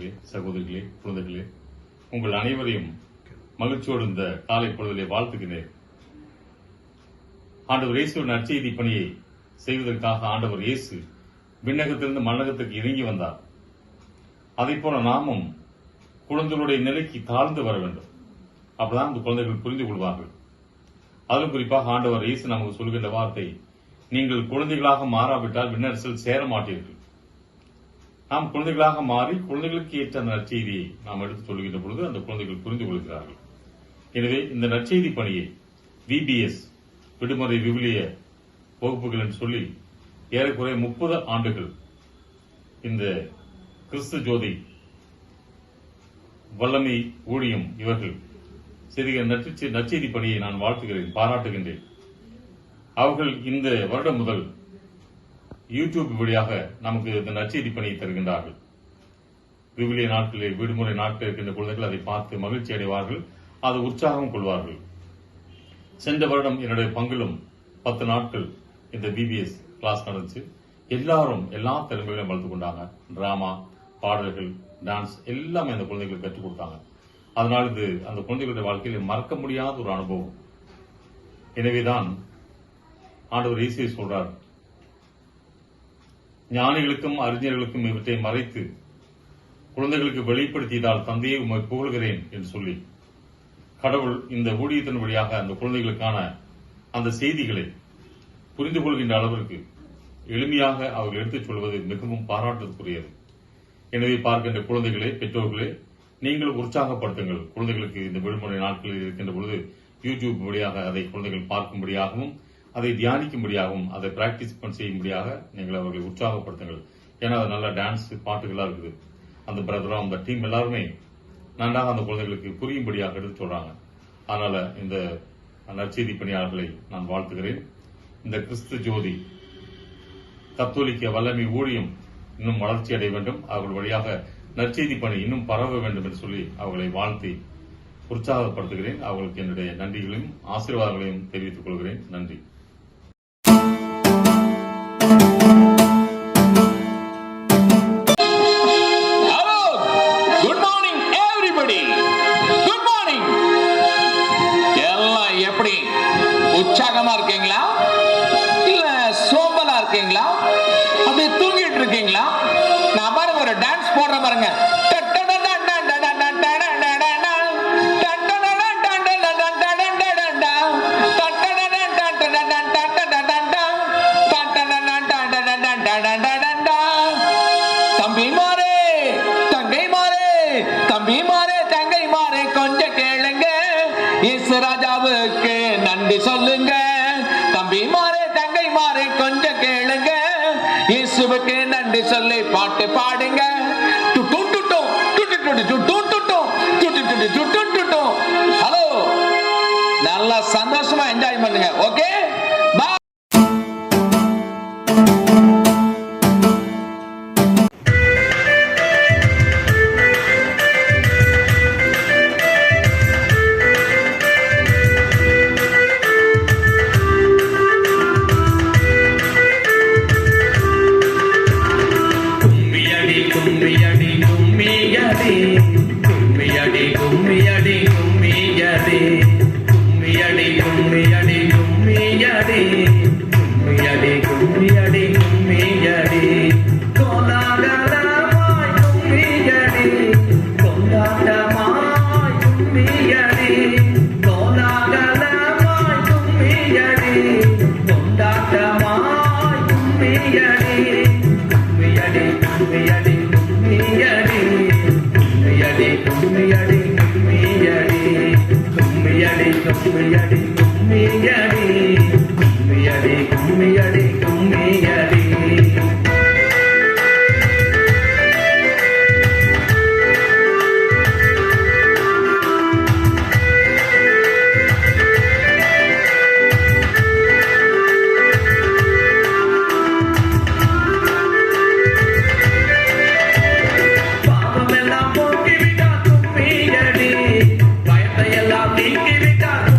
சகோதரர்களே, சகோதரிகளே, குழந்தைகளே, உங்கள் அனைவரையும் மகிழ்ச்சியோடு இந்த காலை பொழுதிலே வாழ்த்துகிறேன். ஆண்டவர் இயேசுவின் நற்செய்தி பணியை செய்வதற்காக ஆண்டவர் இயேசு விண்ணகத்திலிருந்து மண்ணகத்துக்கு இறங்கி வந்தார். அதை போல நாமும் குழந்தைகளுடைய நிலைக்கு தாழ்ந்து வர வேண்டும். அப்பதான் இந்த குழந்தைகள் புரிந்து கொள்வார்கள். அதிலும் குறிப்பாக ஆண்டவர் இயேசு நமக்கு சொல்கின்ற வார்த்தை, நீங்கள் குழந்தைகளாக மாறாவிட்டால் விண்ணரசில் சேர மாட்டீர்கள். நாம் குழந்தைகளாக மாறி குழந்தைகளுக்கு ஏற்ற அந்த நற்செய்தியை நாம் எடுத்து சொல்கின்ற பொழுது அந்த குழந்தைகள் புரிந்து கொள்கிறார்கள். எனவே இந்த நற்செய்தி பணியை VBS விடுமுறை விவிலிய வகுப்புகள் என்று சொல்லி ஏறக்குறைய 30 ஆண்டுகள் இந்த கிறிஸ்து ஜோதி வல்லமை ஊழியம் இவர்கள் செய்கிற நற்செய்தி பணியை நான் வாழ்த்துகிறேன், பாராட்டுகின்றேன். அவர்கள் இந்த வருடம் முதல் யூடியூப் வழியாக நமக்கு இந்த நற்செய்தி பணியை தருகின்றார்கள். விவிலிய நாட்களில் விடுமுறை நாட்கள் இருக்கின்ற குழந்தைகள் அதை பார்த்து மகிழ்ச்சி அடைவார்கள், அது உற்சாகம் கொள்வார்கள். சென்ற வருடம் என்னுடைய பங்கிலும் 10 நாட்கள் இந்த VBS கிளாஸ் நடந்துச்சு. எல்லாரும் எல்லா திறமைகளையும் வளர்த்து கொண்டாங்க. டிராமா, பாடல்கள், டான்ஸ் எல்லாமே அந்த குழந்தைகளுக்கு கற்றுக் கொடுத்தாங்க. அதனால் இது அந்த குழந்தைகளுடைய வாழ்க்கையில் மறக்க முடியாத ஒரு அனுபவம். எனவேதான் ஆண்டவர் இயேசு சொல்றார், ஞானிகளுக்கும் அறிஞர்களுக்கும் இவற்றை மறைத்து குழந்தைகளுக்கு வெளிப்படுத்தியதால் தந்தையை உம்மை புகழ்கிறேன் என்று சொல்லி கடவுள் இந்த ஊழியத்தின் வழியாக அந்த குழந்தைகளுக்கான அந்த செய்திகளை புரிந்து கொள்கின்ற அளவிற்கு எளிமையாக அவர்கள் எடுத்துச் சொல்வது மிகவும் பாராட்டுக்குரியது. எனவே பார்க்கின்ற குழந்தைகளே, பெற்றோர்களே, நீங்கள் உற்சாகப்படுத்துங்கள். குழந்தைகளுக்கு இந்த விடுமுறை நாட்களில் இருக்கின்ற பொழுது யூடியூப் வழியாக அதை குழந்தைகள் பார்க்கும்படியாகவும் அதை தியானிக்கும்படியாகவும் அதை பிராக்டிஸ் செய்யும்படியாக நீங்கள் அவர்களை உற்சாகப்படுத்துங்கள். ஏன்னா அது நல்ல டான்ஸ் பாட்டுகளா இருக்குது. அந்த பிரதரும் அந்த டீம் எல்லாருமே நன்றாக அந்த குழந்தைகளுக்கு புரியும்படியாக எடுத்து சொல்றாங்க. அதனால இந்த நற்செய்தி பணியாளர்களை நான் வாழ்த்துகிறேன். இந்த கிறிஸ்து ஜோதி கத்தோலிக்க வல்லமை ஊழியம் இன்னும் வளர்ச்சி அடைய வேண்டும், அவர்கள் வழியாக நற்செய்தி பணி இன்னும் பரவ வேண்டும் என்று சொல்லி அவர்களை வாழ்த்தி உற்சாகப்படுத்துகிறேன். அவர்களுக்கு என்னுடைய நன்றிகளையும் ஆசீர்வாதங்களையும் தெரிவித்துக் கொள்கிறேன். நன்றி. உற்சாகமா இருக்கீங்களா? இல்ல சோம்பலா இருக்கீங்களா? அப்படியே தூங்கிட்டு இருக்கீங்களா? நான் பாருங்க ஒரு டான்ஸ் போடுற பாருங்க. தம்பிமாரே, தங்கைமாரே, தம்பிமாரே, தங்கைமாரே, கொஞ்சம் கேளுங்க, இயேசு ராஜாவுக்கு நன்றி சொல்லுங்க. தம்பிமாரே, தங்கைமாரே, கொஞ்சம் கேளுங்க, இயேசுவுக்கு நன்றி சொல்லி பாட்டு பாடுங்க. ஹலோ, நல்லா சந்தோஷமா என்ஜாய் பண்ணுங்க. ஓகே, பாய். பயத்தை எல்லாம் நீக்கி விட்டார்.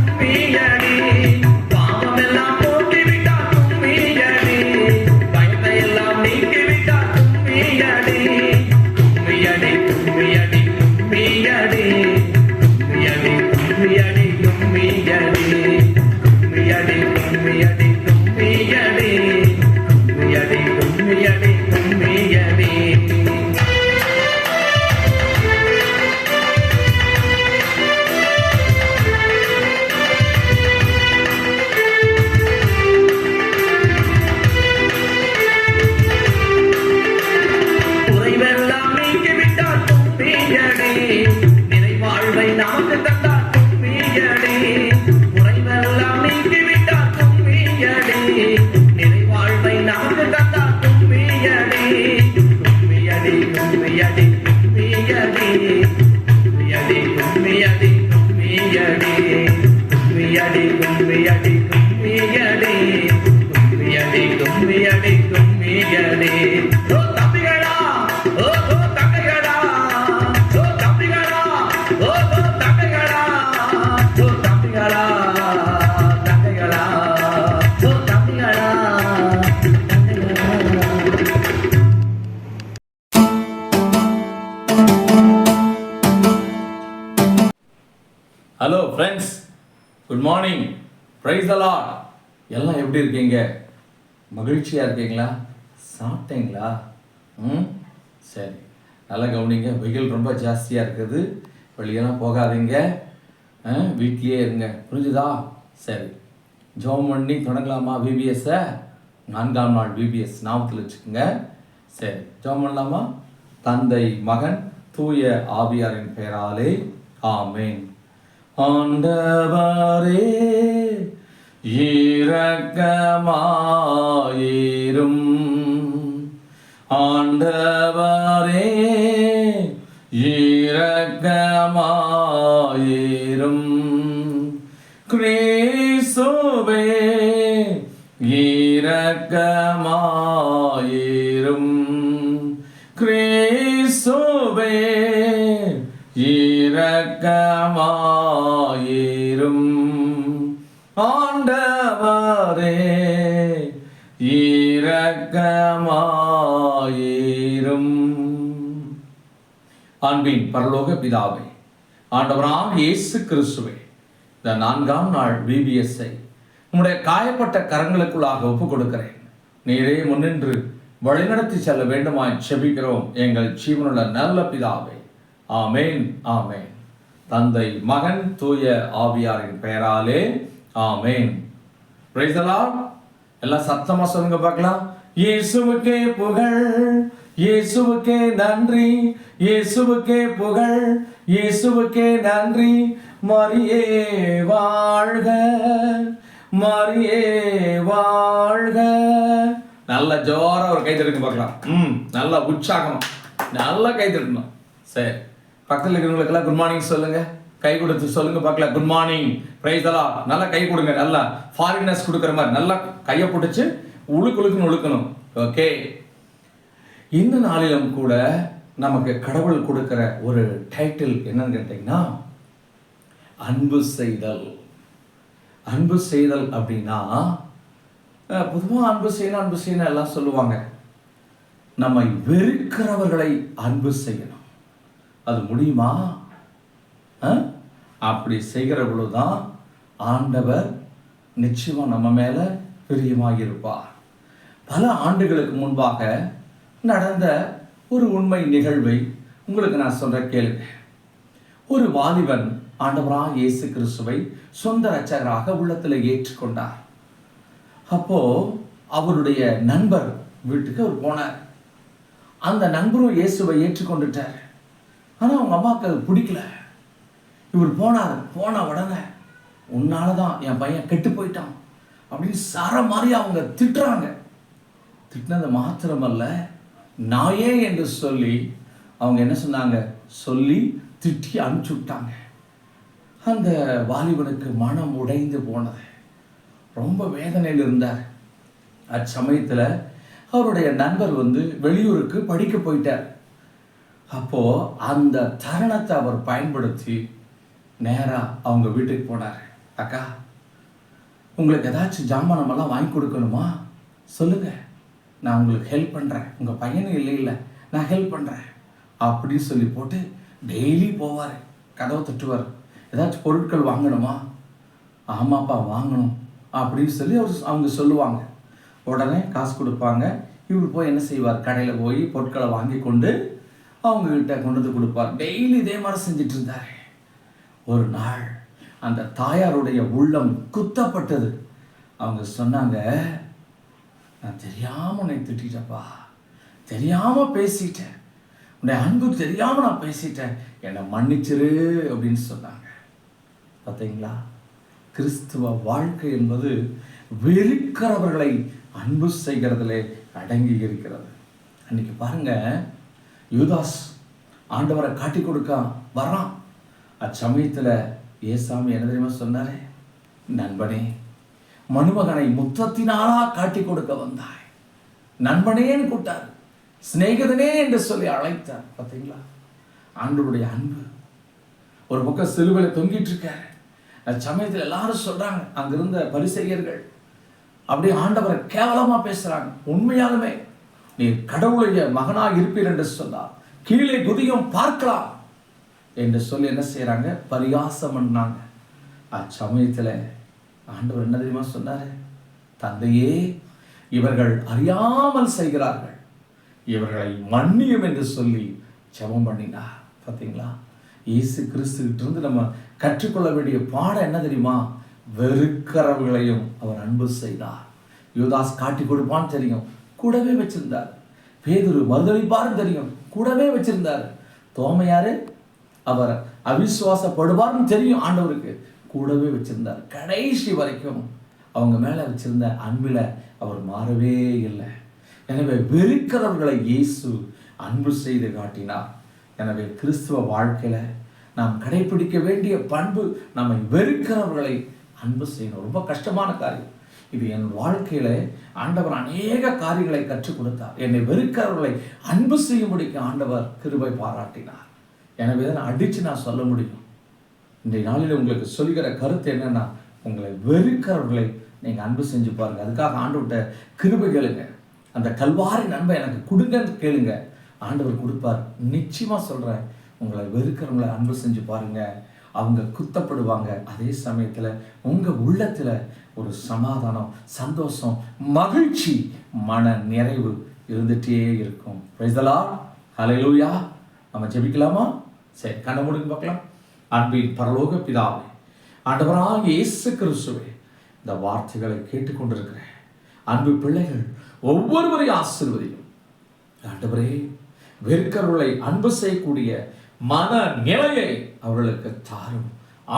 நிறைவாழ்வை நமக்கு தந்தார் கும்மியடி, குறைவெல்லாம் நீக்கிவிட்டார் கும்மியடி, நிறைவாழ்வை நமக்கு தந்தார் கும்மியடி, கும்மியடி கும்மியடி கும்மியடி, கும்மியடி கும்மியடி கும்மியடி, கும்மியடி கும்மியடி கும்மியடி, கும்மியடி கும்மியடி கும்மியடி. ஓ தம்பிகளா, ஓ ஓ தங்கைகளா, ஓ தம்பிகளா, ஓ ஓ தங்கைகளா, ஓ தம்பிகளா தங்கைகளா, ஓ தம்பிகளா தங்கைகளா. Hello friends, good morning, praise the lord. எல்லாம் எப்படி இருக்கீங்க? மகிழ்ச்சியாக இருக்கீங்களா? சாப்பிட்டீங்களா? சரி, நல்லா கவனிங்க. வெயில் ரொம்ப ஜாஸ்தியாக இருக்குது, வெளியெல்லாம் போகாதீங்க, வீட்லேயே இருங்க, புரிஞ்சுதா? சரி, ஜெபம் பண்ணி தொடங்கலாமா? விபிஎஸ்ஸை 4ஆம் நாள் விபிஎஸ் ஞாபகத்தில் வச்சுக்கோங்க. சரி, ஜெபம் பண்ணலாமா? தந்தை மகன் தூய ஆவியாரின் பெயராலே ஆமென். ஆண்டவரே இரக்கமாயிரும், ஆண்டவரே இரக்கமாயிரும், கிறிஸ்துவே இரக்கமாயிரும், கிறிஸ்துவே இரக்கமாயிரும், ஆண்டவரே இரக்கமாயிரும். அன்பின் பரலோக பிதாவே, ஆண்டவராகிய இயேசு கிறிஸ்துவே, இந்த 4ஆம் நாள் விபிஎஸ்ஐ உம்முடைய காயப்பட்ட கரங்களுக்குள்ளாக ஒப்புக் கொடுக்கிறேன். நீரே முன்னின்று வழிநடத்தி செல்ல வேண்டுமாய் செபிக்கிறோம் எங்கள் ஜீவனுள்ள நல்ல பிதாவே. ஆமேன் ஆமேன். தந்தை மகன் தூய ஆவியாரின் பெயராலே ஆமேன். Price the lord. எல்லாம் சத்தமா சொல்லுங்க பார்க்கலாம். இயேசுவுக்கே புகழ், இயேசுவுக்கே நன்றி, இயேசுவுக்கே புகழ், இயேசுவுக்கே நன்றி, மரியே வாழ்க, மரியே வாழ்க. நல்ல ஜோரா ஒரு கை தட்டுங்க பார்க்கலாம். நல்ல உற்சாகமா நல்லா கை தட்டணும். சரி, பக்கத்தில் இருக்கிறவங்களுக்கெல்லாம் குட் மார்னிங் சொல்லுங்க, கை கொடுத்து சொல்லுங்க பார்க்கலாம். Good morning, praise the Lord. நல்லா கை கொடுங்க, நல்லா ஃபாரினர்ஸ் கொடுக்குற மாதிரி நல்லா கையை பிடிச்சி உழுக்குன்னு உழுக்கணும். ஓகே, இந்த நாளிலும் கூட நமக்கு கடவுள் கொடுக்கிற ஒரு டைட்டில் என்னன்னு கேட்டீங்கன்னா அன்பு செய்தல். அன்பு செய்தல் அப்படின்னா பொதுவாக அன்பு செய்யணும் எல்லாம் சொல்லுவாங்க. நம்மை வெறுக்கிறவர்களை அன்பு செய்யணும். அது முடியுமா? அப்படி செய்கிற பொழுதுதான் ஆண்டவர் நிச்சயமா நம்ம மேல பிரியமாக இருப்பார். பல ஆண்டுகளுக்கு முன்பாக நடந்த ஒரு உண்மை நிகழ்வை உங்களுக்கு நான் சொல்ற கேளுங்க. ஒரு வாலிபன் ஆண்டவராகிய இயேசு கிறிஸ்துவை சொந்த இரட்சகராக உள்ளத்தில் ஏற்றுக்கொண்டார். அப்போ அவருடைய நண்பர் வீட்டுக்கு அவர் போனார். அந்த நண்பரும் இயேசுவை ஏற்றுக்கொண்டுட்டார். ஆனால் அவங்க அம்மாவுக்கு அது பிடிக்கல. இவர் போன உடனே உன்னாலதான் என் பையன் கெட்டு போயிட்டான் அப்படின்னு சர மாதிரி அவங்க திட்டுறாங்க. திட்டினது மாத்திரமல்ல, நாயே என்று சொல்லி அவங்க என்ன சொன்னாங்க, சொல்லி திட்டி அனுப்பிச்சு விட்டாங்க. அந்த வாலிபனுக்கு மனம் உடைந்து போனது. ரொம்ப வேதனையில் இருந்தார். அச்சமயத்தில் அவருடைய நண்பர் வெளியூருக்கு படிக்க போயிட்டார். அப்போ அந்த தருணத்தை அவர் பயன்படுத்தி நேராக அவங்க வீட்டுக்கு போனார். அக்கா, உங்களுக்கு ஏதாச்சும் ஜாமானமெல்லாம் வாங்கி கொடுக்கணுமா சொல்லுங்க, நான் உங்களுக்கு ஹெல்ப் பண்ணுறேன். உங்கள் பையனும் இல்லை, நான் ஹெல்ப் பண்ணுறேன் அப்படின்னு சொல்லி போட்டு டெய்லி போவார், கதவை தட்டுவார். ஏதாச்சும் பொருட்கள் வாங்கணுமா? ஆமாப்பா வாங்கணும் அப்படின்னு சொல்லி அவங்க சொல்லுவாங்க. உடனே காசு கொடுப்பாங்க. இவர் போய் என்ன செய்வார், கடையில் போய் பொருட்களை வாங்கி கொண்டு அவங்கக்கிட்ட கொண்டு வந்து கொடுப்பார். டெய்லி இதே மாதிரி செஞ்சிட்டு இருந்தார். ஒரு நாள் அந்த தாயாருடைய உள்ளம் குத்தப்பட்டது. அவங்க சொன்னாங்க, நான் தெரியாமல் உன்னை திட்டப்பா, தெரியாமல் பேசிட்டேன், உன்னை அன்பு தெரியாமல் நான் பேசிட்டேன், என்னை மன்னிச்சிரு அப்படின்னு சொன்னாங்க. பார்த்தீங்களா? கிறிஸ்துவ வாழ்க்கை என்பது வெறுக்கிறவர்களை அன்பு செய்கிறதிலே அடங்கி இருக்கிறது. அன்னைக்கு பாருங்க, யூதாஸ் ஆண்டவரை காட்டி கொடுக்க வர்றான். அச்சமயத்தில் ஏசாமி என்ன தெரியுமா சொன்னாரே? நண்பனே, மனுமகனை முத்தத்தினாலா காட்டி கொடுக்க வந்தாய், நண்பனேன்னு கூட்டார், சிநேகிதனே என்று சொல்லி அழைத்தார். பார்த்தீங்களா? ஆண்டவருடைய அன்பு. ஒரு பக்கம் சிலுவையில் தொங்கிட்டு இருக்காரு. சமயத்தில் எல்லாரும் சொல்றாங்க, அங்கிருந்த பரிசேயர்கள் அப்படியே ஆண்டவரை கேவலமா பேசுறாங்க. உண்மையாலுமே நீ கடவுளுடைய மகனாக இருப்பீர் என்று சொன்னார், கீழே குதியும் பார்க்கலாம் என்று சொல்லி என்ன செய்யறாங்க? பரிகாசம் பண்ணாங்க. அச்சமயத்தில் ஆண்டவர் என்ன தெரியுமா சொன்னாரு? தந்தையே, இவர்கள் அறியாமல் செய்கிறார்கள், இவர்களை மன்னியும் என்று சொல்லி ஜெபம் பண்ணினார். பார்த்தீங்களா? இயேசு கிறிஸ்துவிட்ட இருந்து நம்ம கற்றுக்கொள்ள வேண்டிய பாடம் என்ன தெரியுமா? வெறுக்கிறவர்களையும் அவர் அன்பு செய்தார். யூதாஸ் காட்டி கொடுப்பான்னு தெரியும், கூடவே வச்சிருந்தார். பேதுரு மறுதளிப்பார்னு தெரியும், கூடவே வச்சிருந்தார். தோமையாரு அவர் அவிசுவாசப்படுவார்னு தெரியும், ஆண்டவருக்கு கூடவே வச்சிருந்தார். கடைசி வரைக்கும் அவங்க மேல வச்சிருந்த அன்பில அவர் மாறவே இல்லை. எனவே வெறுக்கிறவர்களை இயேசு அன்பு செய்து காட்டினார். எனவே கிறிஸ்துவ வாழ்க்கையில நாம் கடைபிடிக்க வேண்டிய பண்பு, நம்மை வெறுக்கிறவர்களை அன்பு செய்யணும். ரொம்ப கஷ்டமான காரியம் இது. என் வாழ்க்கையில ஆண்டவர் அநேக காரியங்களை கற்றுக் கொடுத்தார். என்னை வெறுக்கிறவர்களை அன்பு செய்யும்படிக்கு ஆண்டவர் கிருபை பாராட்டினார். எனவே தான் அடிச்சு நான் சொல்ல முடியும். இன்றைய நாளில் உங்களுக்கு சொல்கிற கருத்து என்னன்னா, உங்களை வெறுக்கிறவர்களை நீங்க அன்பு செஞ்சு பாருங்க. அதுக்காக ஆண்டவர்கிட்ட கிருபை கேளுங்க. அந்த கல்வாரி நன்மை எனக்கு கொடுங்கன்னு கேளுங்க, ஆண்டவர் கொடுப்பார். நிச்சயமா சொல்றேன், உங்களை வெறுக்கிறவங்களை அன்பு செஞ்சு பாருங்க. அவங்க குத்தப்படுவாங்க. அதே சமயத்துல உங்க உள்ளத்துல ஒரு சமாதானம், சந்தோஷம், மகிழ்ச்சி, மன நிறைவு இருந்துட்டே இருக்கும். Praise the lord. ஹல்லேலூயா. நம்ம ஜெபிக்கலாமா? சரி, கண்ண மூடுங்க பார்க்கலாம். அன்பின் பரலோக பிதாவே, ஆண்டவராகிய இயேசு கிறிஸ்துவே, இந்த வார்த்தைகளை கேட்டுக்கொண்டிருக்கிற அன்பு பிள்ளைகள் ஒவ்வொருவரையும் ஆசீர்வதியும். ஆண்டவரே, வெறுக்கிறவர்களை அன்பு செய்யக்கூடிய மன நிலையை அவர்களுக்கு தாரும்,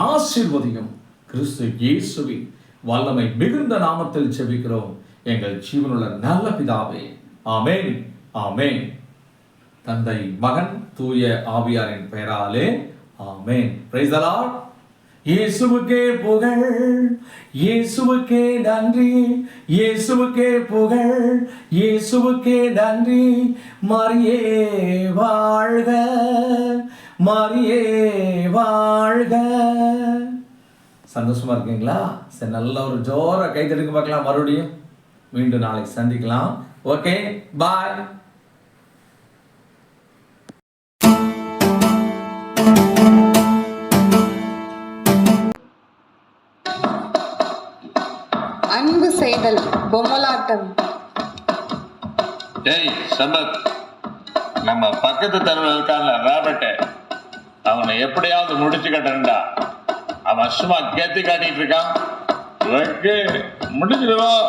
ஆசீர்வதியும். கிறிஸ்து இயேசுவின் வல்லமை மிகுந்த நாமத்தில் ஜெபிக்கிறோம் எங்கள் ஜீவனுள்ள நல்ல பிதாவே. ஆமென், ஆமென். தந்தை, மகன், தூய ஆவியாரின் பெயராலே ஆமென். Price the Lord. இயேசுவுக்கே புகழ், இயேசுவுக்கே நன்றி, இயேசுவுக்கே புகழ், இயேசுவுக்கே நன்றி. மரியே வாழ்க, மரியே வாழ்க. சந்தோஷமா இருக்கீங்களா? சரி, நல்ல ஒரு ஜோர கைத்தடுக்க பார்க்கலாம். மறுபடியும் மீண்டும் நாளைக்கு சந்திக்கலாம். ஓகே, பாய். அன்பு செய்தல் பொம்மலாட்டம். டேய் சம்பத், நம்ம பக்கத்து தெருவில் இருக்கான்ல ராபர்ட், அவனை எப்படியாவது முடிச்சு கட்டணும்டா. அவன் சும்மா கேத்தி காட்டிட்டு இருக்கான். முடிச்சிடுவோம்.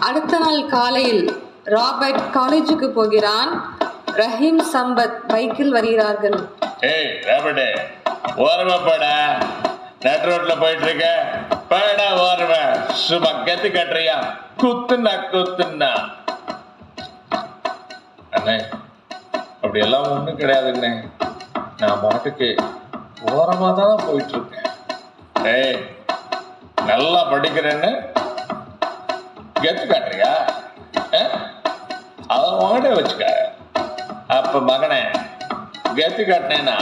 அடுத்த நாள் காலையில் ராபர்ட் காலேஜுக்கு போகிறான். ரஹீம், சம்பத் பைக்கில் வருகிறார்கள். ஏய் ராபர்ட், ஓரமா போடா. நட் ரோட்ல போயிட்டு இருக்க, போடா ஓரமா. சும்மா கேத்தி காட்டுறியா? குத்துனா குத்துனா. அண்ணே, அப்படி எல்லாம் ஒண்ணும் கிடையாதுண்ணே. நான் பாட்டுக்கு ஓரமா தான் போயிட்டு இருக்கேன். ஏய், நல்லா படிக்கிறேன்னு கெத்து காட்டுறியா? அதை உங்ககிட்ட வச்சுக்க. அப்ப மகனே, கெத்து காட்டினேன்னா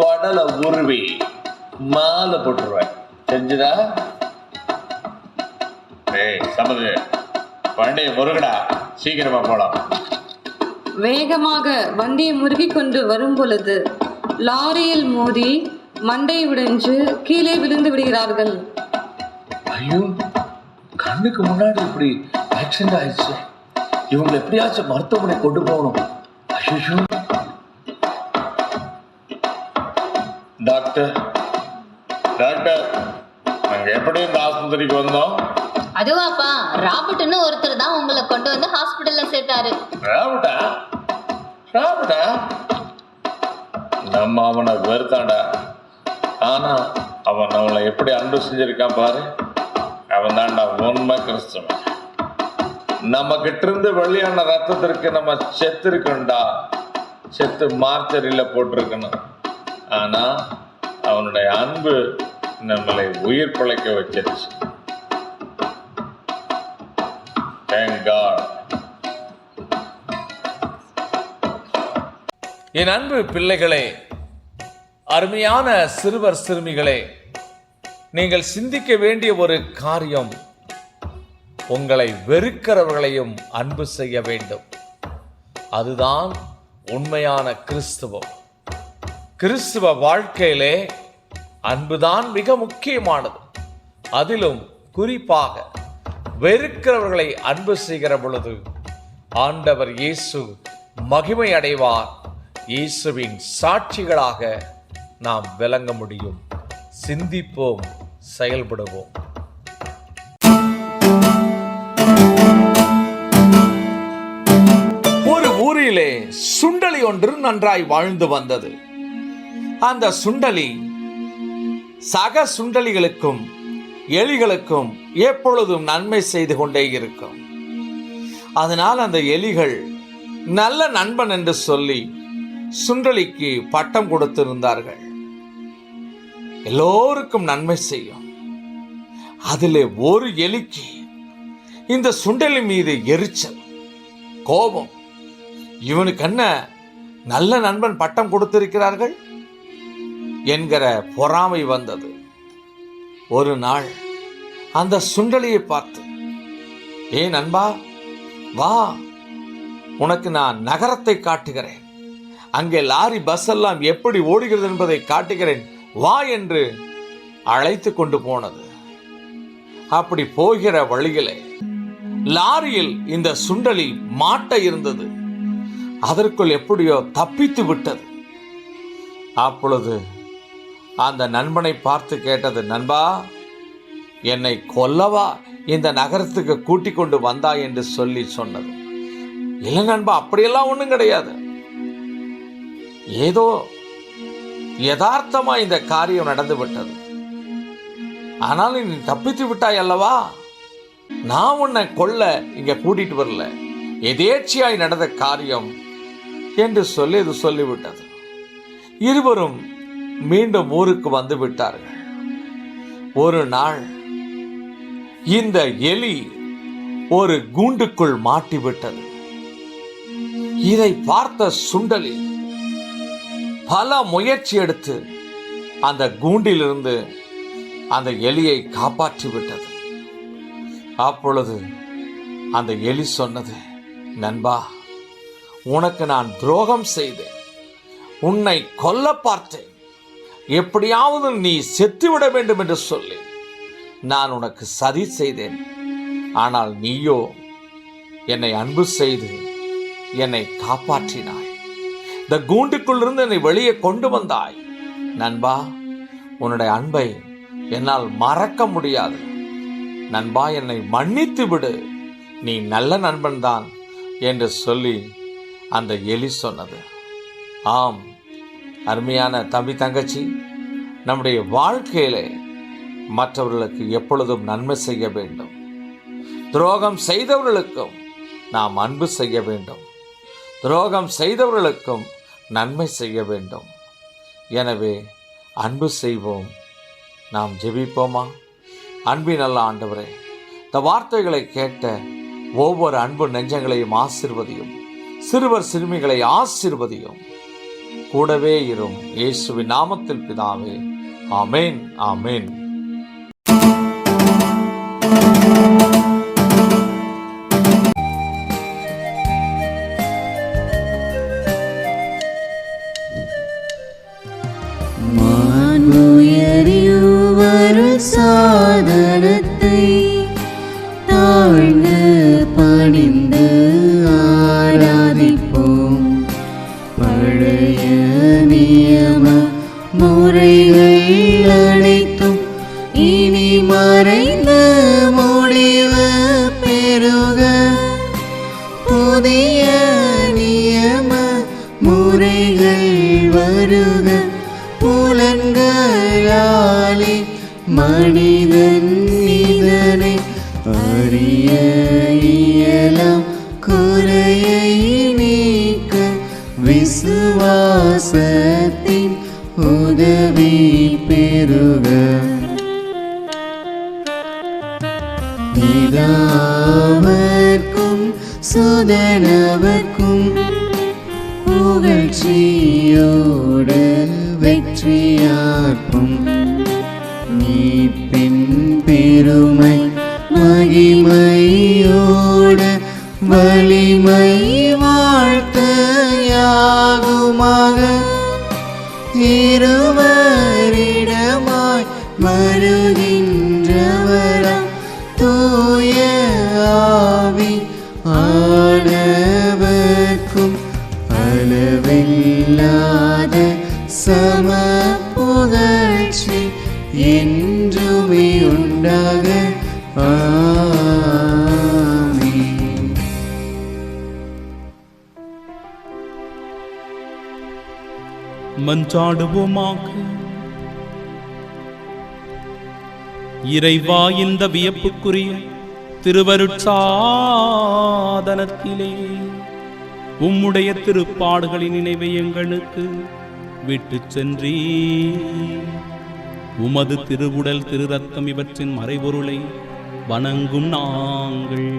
கொடலை உருவி மாலை போட்டுருவேன். செஞ்சுதா? ஏய் சமது, வண்டியை முருகடா, சீக்கிரமா போலாம். வேகமாக வண்டியை முறுக்கிக் கொண்டு வரும் பொழுது லாரியில் மோதி மண்டை உடைஞ்சு கீழே விழுந்து விடுகிறார்கள். ஐயோ, கண்ணுக்கு முன்னாடி இப்படி ஆக்சிடென்ட் ஆயிடுச்சு. இவங்களை எப்படியாச்சும் மருத்துவமனை கொண்டு போகணும். ஐயோ டாக்டர், டாக்டர், நாங்க எப்படி இந்த ஆஸ்பத்திரிக்கு வந்தோம்? அதுவாப்பா, ராபர்ட்னு ஒருத்தர் தான் உங்களை கொண்டு வந்து ஹாஸ்பிட்டல்ல சேர்த்தாரு. ராபர்ட்டா? ராபர்ட்டா? நம்ம அவனை வெறுத்தாண்டா. ஆனா அவன் நம்மளை எப்படி அன்பு செஞ்சிருக்கான் பாரு. அவன் தாண்டா உண்மை கிறிஸ்தவன். நம்ம கிட்ட இருந்து வெளியான ரத்தத்திற்கு நம்ம செத்து இருக்கணும்டா, செத்து மார்ச்சரியில போட்டிருக்கணும். ஆனா அவனுடைய அன்பு நம்மளை உயிர் பிழைக்க வச்சிருச்சு. Thank God. என் அன்பு பிள்ளைகளே, அருமையான சிறுவர் சிறுமிகளே, நீங்கள் சிந்திக்க வேண்டிய ஒரு காரியம், உங்களை வெறுக்கிறவர்களையும் அன்பு செய்ய வேண்டும். அதுதான் உண்மையான கிறிஸ்துவம். கிறிஸ்துவ வாழ்க்கையிலே அன்புதான் மிக முக்கியமானது. அதிலும் குறிப்பாக வெறுக்கிறவர்களை அன்பு செய்கிற பொழுது ஆண்டவர் இயேசு மகிமை அடைவார். இயேசுவின் சாட்சிகளாக நாம் விளங்க முடியும். சிந்திப்போம், செயல்படுவோம். ஒரு ஊரிலே சுண்டலி ஒன்று நன்றாய் வாழ்ந்து வந்தது. அந்த சுண்டலி சக சுண்டலிகளுக்கும் எலிகளுக்கும் எப்பொழுதும் நன்மை செய்து கொண்டே இருக்கும். அதனால் அந்த எலிகள் நல்ல நண்பன் என்று சொல்லி சுண்டலிக்கு பட்டம் கொடுத்திருந்தார்கள். எல்லோருக்கும் நன்மை செய்யும். அதிலே ஒரு எலிக்கு இந்த சுண்டலி மீது எரிச்சல், கோபம். இவனுக்கு என்ன நல்ல நண்பன் பட்டம் கொடுத்திருக்கிறார்கள் என்கிற பொறாமை வந்தது. ஒரு நாள் அந்த சுண்டலியை பார்த்து, ஏ நண்பா, வா, உனக்கு நான் நகரத்தை காட்டுகிறேன், அங்கே லாரி பஸ் எல்லாம் எப்படி ஓடுகிறது என்பதை காட்டுகிறேன், வா என்று அழைத்து கொண்டு போனது. அப்படி போகிற வழியிலே லாரியில் இந்த சுண்டலி மாட்ட இருந்தது. அதற்குள் எப்படியோ தப்பித்து விட்டது. அப்பொழுது அந்த நண்பனை பார்த்து கேட்டது, நண்பா, என்னை கொல்லவா இந்த நகரத்துக்கு கூட்டிக் கொண்டு வந்தாய் என்று சொல்லி சொன்னது. இல்லை நண்பா, அப்படியெல்லாம் ஒன்றும் கிடையாது, ஏதோ யதார்த்தமா இந்த காரியம் நடந்து விட்டது. ஆனால் நீ தப்பித்து விட்டாய் அல்லவா, நான் உன்னை கொல்ல இங்க கூட்டிட்டு வரல, எதேச்சியாய் நடந்த காரியம் என்று சொல்லி இது சொல்லிவிட்டது. இருவரும் மீண்டும் ஊருக்கு வந்து விட்டார்கள். ஒரு நாள் இந்த எலி ஒரு கூண்டுக்குள் மாட்டிவிட்டது. இதை பார்த்த சுண்டலி பல முயற்சி எடுத்து அந்த கூண்டிலிருந்து அந்த எலியை காப்பாற்றி விட்டது. அப்பொழுது அந்த எலி சொன்னது, நண்பா, உனக்கு நான் துரோகம் செய்தேன், உன்னை கொல்ல பார்த்தேன், எப்படியாவது நீ செத்துவிட வேண்டும் என்று சொல்லி நான் உனக்கு சதி செய்தேன். ஆனால் நீயோ என்னை அன்பு செய்து என்னை காப்பாற்றினாய், இந்த கூண்டுக்குள்ளிருந்து என்னை வெளியே கொண்டு வந்தாய். நண்பா, உன்னுடைய அன்பை என்னால் மறக்க முடியாது. நண்பா, என்னை மன்னித்து விடு, நீ நல்ல நண்பன்தான் என்று சொல்லி அந்த எலி சொன்னது. ஆம் அருமையான தம்பி தங்கச்சி, நம்முடைய வாழ்க்கையிலே மற்றவர்களுக்கு எப்பொழுதும் நன்மை செய்ய வேண்டும். துரோகம் செய்தவர்களுக்கும் நாம் அன்பு செய்ய வேண்டும். துரோகம் செய்தவர்களுக்கும் நன்மை செய்ய வேண்டும். எனவே அன்பு செய்வோம். நாம் ஜெபிப்போமா? அன்பின் நல்ல ஆண்டவரே, இந்த வார்த்தைகளை கேட்ட ஒவ்வொரு அன்பு நெஞ்சங்களையும் ஆசீர்வதியும், சிறுவர் சிறுமிகளை ஆசீர்வதியும், கூடவே இரும். இயேசுவின் நாமத்தில் பிதாவே, ஆமேன், ஆமேன். சாதனத்தை தாழ்ந்து பணிந்து ஆராதிப்போம். பழைய நியம முறைகள் அனைத்தும் இனி மறைந்து முடிவு பெறுக. புதிய நியம முறைகள் வருக. மனிதன் இதனை அறிய இயலாம். குறையை நீக்க விசுவாசத்தின் உதவி பெறுக. பிதாவர்க்கும் சுதனவர்க்கும் புகழ்ச்சியோடு வெற்றியார்க்கும் மீட்பின் பெருமை மகிமையோடு வலிமை வாழ்க்கையாகுமாக. இருவரிடமாய் வருகின்றவராம் தூய ஆவி ஆனவர்க்கும் அளவில்லாத சம புகழ்ச்சி என்றுமே உண்டாக. ஆமென். மன்றாடுவோமாக. இறைவா, இந்த வியப்புக்குரிய திருவருட்சாதனத்திலே உம்முடைய திருப்பாடுகளின் நினைவை எங்களுக்கு விட்டு சென்றீ. உமது திருவுடல் திரு ரத்தம் இவற்றின் மறைபொருளை வணங்கும் நாங்கள்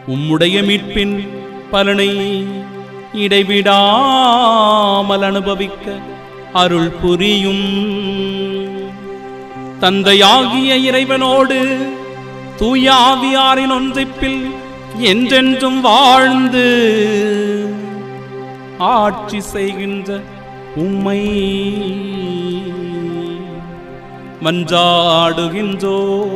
உம்முடைய மீட்பின் பலனை இடைவிடாமல் அனுபவிக்க அருள் புரியும். தந்தையாகிய இறைவனோடு தூய ஆவியாரின் ஒன்றிப்பில் என்றென்றும் வாழ்ந்து ஆட்சி செய்கின்ற உம்மை மன்றாடுகின்றோம்.